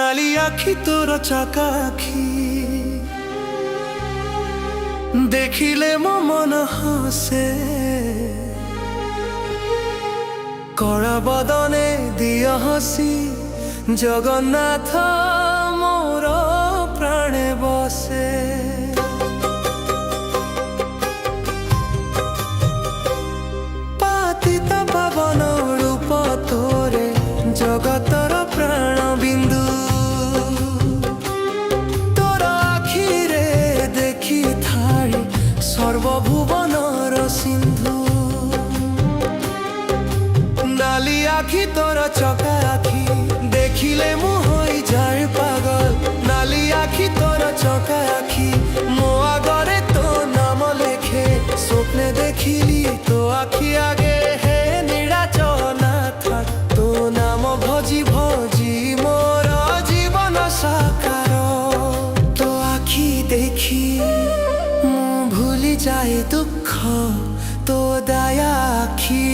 নালি আখি তোর চাকা আখি দেখিলে মো মন হাসে কড়া বদনে দিয়া হসি জগন্নাথ মোর প্রাণে বসে পাতিত পাবন রূপ তোরে জগতর প্রাণ বিন্দু তোর আখিরে দেখি থাড়ি সর্বভুবনর সিন্ধু নালি আখি তোর চকা আখি দেখিলে মু হই যায় পাগল নালি আখি তোর চকা আখি মো আগরে তো নাম লেখে স্বপ্নে দেখিলি তো আখি আগে হে নিরাচনা থাক তো নাম ভজি ভজি মোর জীবন সাকার তো আখি দেখি মু ভুলি যায় দুঃখ তো দয়া আখি